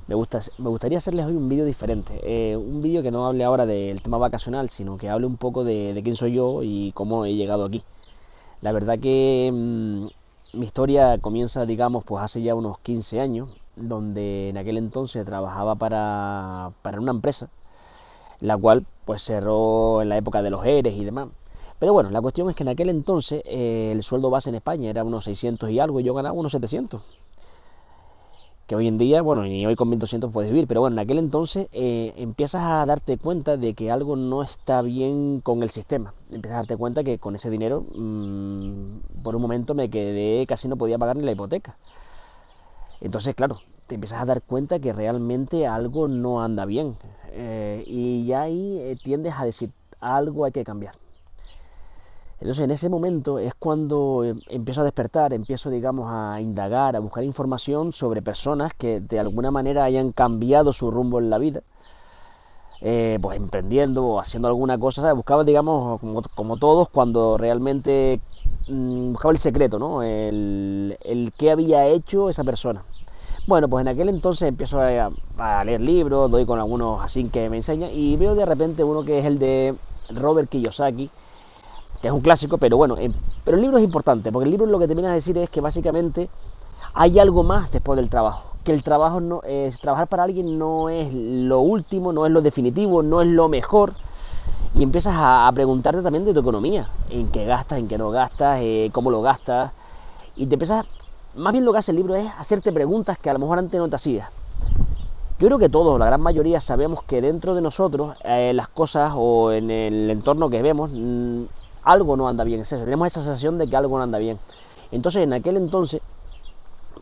Me gustaría hacerles hoy un vídeo diferente, un vídeo que no hable ahora del tema vacacional, sino que hable un poco de quién soy yo y cómo he llegado aquí. La verdad que mi historia comienza, digamos, pues hace ya unos 15 años, donde en aquel entonces trabajaba para una empresa, la cual pues cerró en la época de los ERES y demás. Pero bueno, la cuestión es que en aquel entonces el sueldo base en España era unos 600 y algo y yo ganaba unos 700, que hoy en día, bueno, y hoy con 1200 puedes vivir, pero bueno, en aquel entonces empiezas a darte cuenta de que algo no está bien con el sistema. Empiezas a darte cuenta que con ese dinero, por un momento me quedé, casi no podía pagar ni la hipoteca. Entonces, claro, te empiezas a dar cuenta que realmente algo no anda bien. Y ya ahí tiendes a decir, algo hay que cambiar. Entonces en ese momento es cuando empiezo a despertar, empiezo, digamos, a indagar, a buscar información sobre personas que de alguna manera hayan cambiado su rumbo en la vida, pues emprendiendo o haciendo alguna cosa, ¿sabes? Buscaba, digamos, como todos, cuando realmente buscaba el secreto, ¿no? El qué había hecho esa persona. Bueno, pues en aquel entonces empiezo a leer libros, doy con algunos así que me enseñan y veo de repente uno que es el de Robert Kiyosaki, que es un clásico, pero bueno, pero el libro es importante, porque el libro lo que termina de decir es que básicamente hay algo más después del trabajo, que el trabajo no es, trabajar para alguien no es lo último, no es lo definitivo, no es lo mejor, y empiezas a preguntarte también de tu economía, en qué gastas, en qué no gastas, cómo lo gastas, y te empiezas, más bien lo que hace el libro es hacerte preguntas que a lo mejor antes no te hacías. Yo creo que todos, la gran mayoría, sabemos que dentro de nosotros las cosas o en el entorno que vemos, algo no anda bien, es eso, tenemos esa sensación de que algo no anda bien. Entonces en aquel entonces,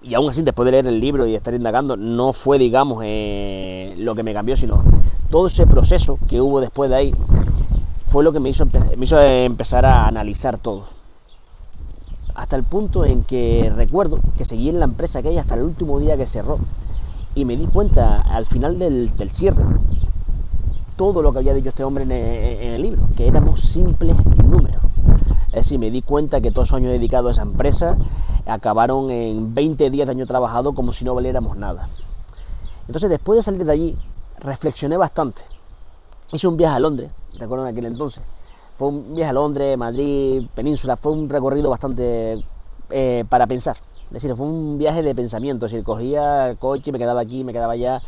y aún así después de leer el libro y de estar indagando, no fue, digamos, lo que me cambió, sino todo ese proceso que hubo después de ahí, fue lo que me hizo empezar a analizar todo. Hasta el punto en que recuerdo que seguí en la empresa aquella hasta el último día que cerró. Y me di cuenta al final del cierre todo lo que había dicho este hombre en el libro, que éramos simples números. Es decir, me di cuenta que todos esos años dedicados a esa empresa acabaron en 20 días de año trabajado como si no valiéramos nada. Entonces, después de salir de allí, reflexioné bastante. Hice un viaje a Londres, recuerdo en aquel entonces. Fue un viaje a Londres, Madrid, Península, fue un recorrido bastante para pensar. Es decir, fue un viaje de pensamiento. Es decir, cogía coche, me quedaba aquí, me quedaba allá,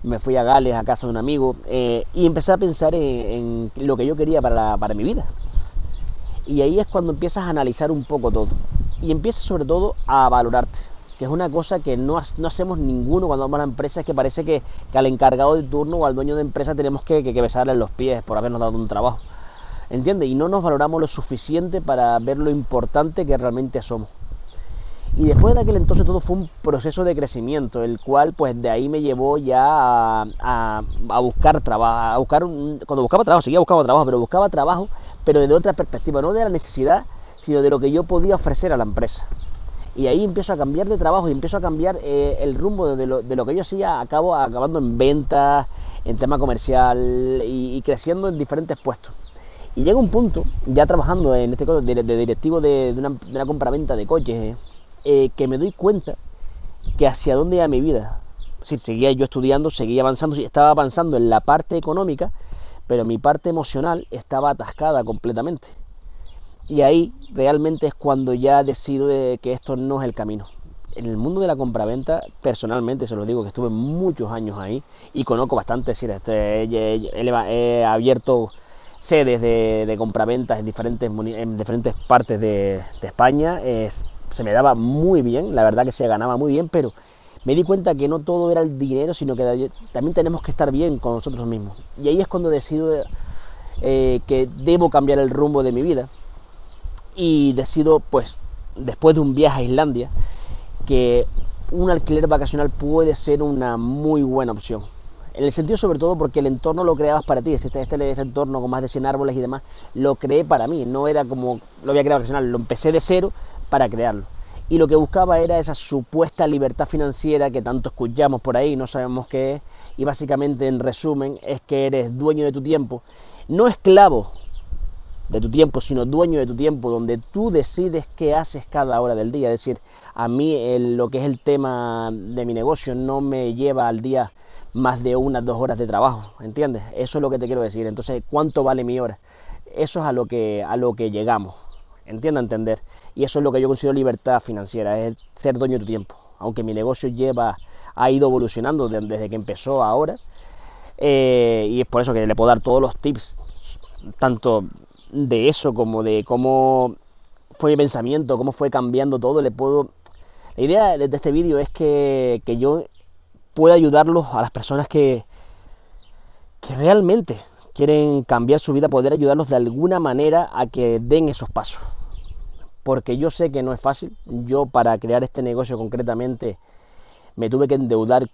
me fui a Gales, a casa de un amigo, y empecé a pensar en lo que yo quería para mi vida. Y ahí es cuando empiezas a analizar un poco todo. Y empiezas sobre todo a valorarte, que es una cosa que no hacemos ninguno cuando vamos a la empresa, es que parece que al encargado de turno o al dueño de empresa tenemos que besarle los pies por habernos dado un trabajo. ¿Entiendes? Y no nos valoramos lo suficiente para ver lo importante que realmente somos. Y después de aquel entonces todo fue un proceso de crecimiento, el cual pues de ahí me llevó ya a buscar trabajo, cuando buscaba trabajo, seguía buscando trabajo, pero desde otra perspectiva, no de la necesidad, sino de lo que yo podía ofrecer a la empresa. Y ahí empiezo a cambiar de trabajo y empiezo a cambiar el rumbo de lo que yo hacía, acabando en ventas, en tema comercial y creciendo en diferentes puestos. Y llega un punto, ya trabajando en este caso de directivo de una compraventa de coches, que me doy cuenta que hacia dónde iba mi vida. Sí, seguía yo estudiando, seguía avanzando, sí, estaba avanzando en la parte económica, pero mi parte emocional estaba atascada completamente. Y ahí realmente es cuando ya decido de que esto no es el camino. En el mundo de la compraventa, personalmente se lo digo que estuve muchos años ahí y conozco bastante, es decir, he abierto sedes de compraventas en diferentes partes de España. Se me daba muy bien, la verdad que se ganaba muy bien, pero me di cuenta que no todo era el dinero, sino que también tenemos que estar bien con nosotros mismos. Y ahí es cuando decido que debo cambiar el rumbo de mi vida y decido, pues, después de un viaje a Islandia, que un alquiler vacacional puede ser una muy buena opción. En el sentido sobre todo porque el entorno lo creabas para ti, este entorno con más de 100 árboles y demás, lo creé para mí, no era como lo había creado vacacional, lo empecé de cero para crearlo. Y lo que buscaba era esa supuesta libertad financiera que tanto escuchamos por ahí, no sabemos qué es, y básicamente en resumen es que eres dueño de tu tiempo, no esclavo de tu tiempo, sino dueño de tu tiempo, donde tú decides qué haces cada hora del día. Es decir, a mí lo que es el tema de mi negocio no me lleva al día más de 1 o 2 horas de trabajo, ¿entiendes? Eso es lo que te quiero decir. Entonces, ¿cuánto vale mi hora? Eso es a lo que llegamos, entiendo a entender. Y eso es lo que yo considero libertad financiera, es ser dueño de tu tiempo. Aunque mi negocio ha ido evolucionando desde que empezó a ahora, y es por eso que le puedo dar todos los tips, tanto de eso como de cómo fue mi pensamiento, cómo fue cambiando todo. La idea de este vídeo es que yo pueda ayudarlos a las personas que realmente quieren cambiar su vida, poder ayudarlos de alguna manera a que den esos pasos. Porque yo sé que no es fácil. Yo, para crear este negocio concretamente, me tuve que endeudar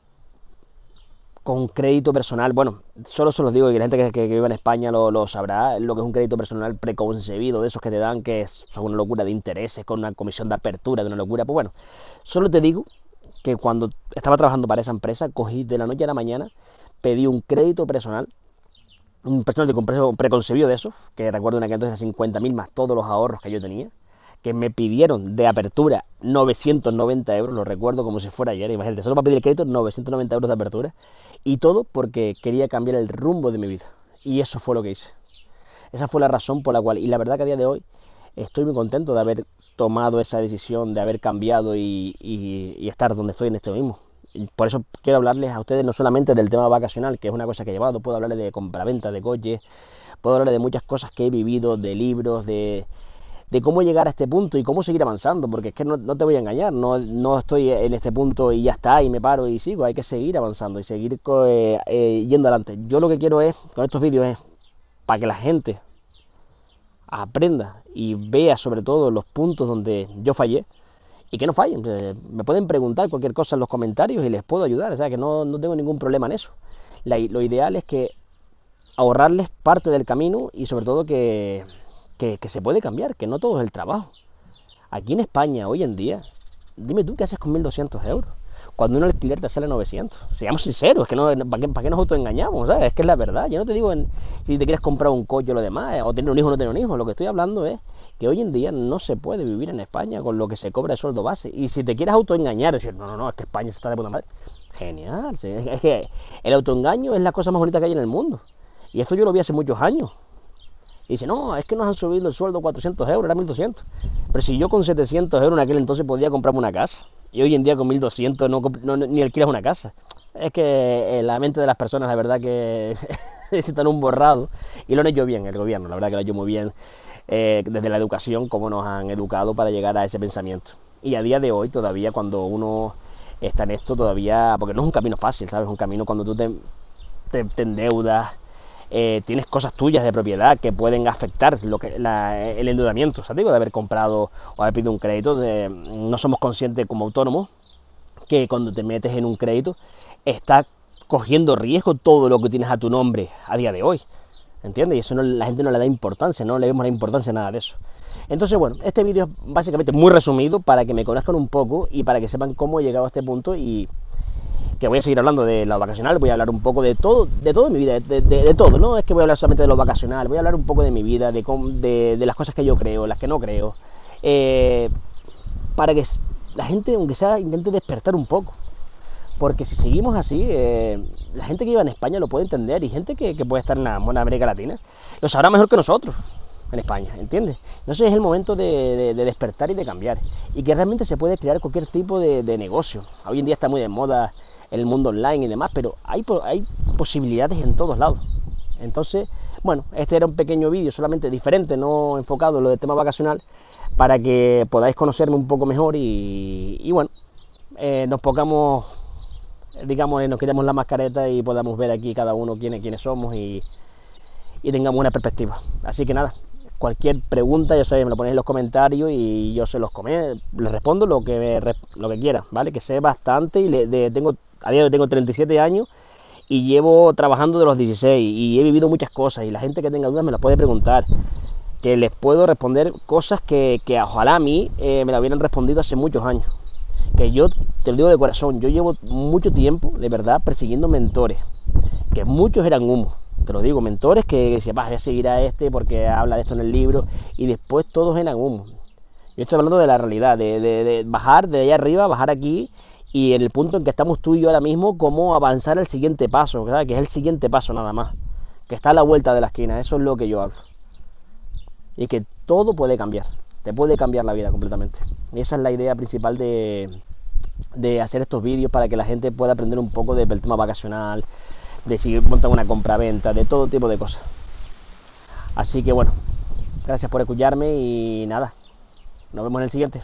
con crédito personal. Bueno, solo se los digo, que la gente que vive en España lo sabrá, lo que es un crédito personal preconcebido, de esos que te dan, que son una locura de intereses, con una comisión de apertura, de una locura. Pues bueno, solo te digo que cuando estaba trabajando para esa empresa, cogí de la noche a la mañana, pedí un crédito personal, un personal de preconcebido de esos, que recuerdo en aquel entonces 50.000 más todos los ahorros que yo tenía, que me pidieron de apertura 990 euros, lo recuerdo como si fuera ayer, imagínate, solo para pedir el crédito 990 euros de apertura, y todo porque quería cambiar el rumbo de mi vida, y eso fue lo que hice. Esa fue la razón por la cual, y la verdad que a día de hoy estoy muy contento de haber tomado esa decisión, de haber cambiado y estar donde estoy en este mismo. Y por eso quiero hablarles a ustedes no solamente del tema vacacional, que es una cosa que he llevado, puedo hablarles de compraventa de coches, puedo hablarles de muchas cosas que he vivido, de libros, de cómo llegar a este punto y cómo seguir avanzando, porque es que no te voy a engañar, no estoy en este punto y ya está, y me paro y sigo. Hay que seguir avanzando y seguir yendo adelante. Yo lo que quiero con estos vídeos es para que la gente aprenda y vea sobre todo los puntos donde yo fallé, y que no fallen. Me pueden preguntar cualquier cosa en los comentarios y les puedo ayudar, o sea que no tengo ningún problema en eso. Lo ideal es que ahorrarles parte del camino, y sobre todo que se puede cambiar, que no todo es el trabajo. Aquí en España, hoy en día, dime tú qué haces con 1.200 euros, cuando un alquiler te sale 900. Seamos sinceros, es que ¿para qué nos autoengañamos? ¿Sabes? Es que es la verdad. Yo no te digo si te quieres comprar un coche o lo demás, o tener un hijo o no tener un hijo. Lo que estoy hablando es que hoy en día no se puede vivir en España con lo que se cobra de sueldo base. Y si te quieres autoengañar, decir, no, es que España se está de puta madre. Genial. ¿Sí? Es que el autoengaño es la cosa más bonita que hay en el mundo. Y esto yo lo vi hace muchos años. Y dice, no, es que nos han subido el sueldo 400 euros, era 1.200. Pero si yo con 700 euros en aquel entonces podía comprarme una casa, y hoy en día con 1.200 ni alquilas una casa. Es que la mente de las personas, la verdad que necesitan un borrado, y lo han hecho bien el gobierno, la verdad que lo ha hecho muy bien, desde la educación, como nos han educado para llegar a ese pensamiento. Y a día de hoy todavía, cuando uno está en esto todavía, porque no es un camino fácil, ¿sabes? Es un camino cuando tú te endeudas, tienes cosas tuyas de propiedad que pueden afectar el endeudamiento, o sea, digo, de haber comprado o haber pedido un crédito. No somos conscientes como autónomos que cuando te metes en un crédito estás cogiendo riesgo todo lo que tienes a tu nombre a día de hoy, ¿entiendes? Y eso la gente no le da importancia, no le vemos la importancia a nada de eso. Entonces, bueno, este vídeo es básicamente muy resumido para que me conozcan un poco y para que sepan cómo he llegado a este punto, y que voy a seguir hablando de lo vacacional. Voy a hablar un poco de todo en mi vida, de todo, no es que voy a hablar solamente de lo vacacional, voy a hablar un poco de mi vida, de las cosas que yo creo, las que no creo, para que la gente, aunque sea, intente despertar un poco. Porque si seguimos así, la gente que vive en España lo puede entender, y gente que puede estar en América Latina lo sabrá mejor que nosotros en España, ¿entiendes? Entonces es el momento de despertar y de cambiar, y que realmente se puede crear cualquier tipo de negocio. Hoy en día está muy de moda el mundo online y demás, pero hay posibilidades en todos lados. Entonces, bueno, este era un pequeño vídeo solamente diferente, no enfocado en lo del tema vacacional, para que podáis conocerme un poco mejor y bueno, nos pongamos, digamos, nos quitemos la mascareta y podamos ver aquí cada uno quiénes somos, y tengamos una perspectiva. Así que nada, cualquier pregunta, ya sabéis, me lo ponéis en los comentarios y yo se los les respondo lo que quiera, ¿vale? Que sé bastante, y a día de hoy tengo 37 años y llevo trabajando de los 16, y he vivido muchas cosas, y la gente que tenga dudas me las puede preguntar, que les puedo responder cosas que ojalá a mí me la hubieran respondido hace muchos años. Que yo te lo digo de corazón, yo llevo mucho tiempo, de verdad, persiguiendo mentores, que muchos eran humo, te lo digo, mentores que decían, voy a seguir a este porque habla de esto en el libro, y después todos eran humo. Yo estoy hablando de la realidad, de bajar de allá arriba, bajar aquí, y en el punto en que estamos tú y yo ahora mismo, cómo avanzar al siguiente paso, ¿verdad? Que es el siguiente paso nada más, que está a la vuelta de la esquina, eso es lo que yo hablo. Y que todo puede cambiar, te puede cambiar la vida completamente. Y esa es la idea principal de hacer estos vídeos, para que la gente pueda aprender un poco del tema vacacional, de si montan una compraventa, de todo tipo de cosas. Así que bueno, gracias por escucharme y nada, nos vemos en el siguiente.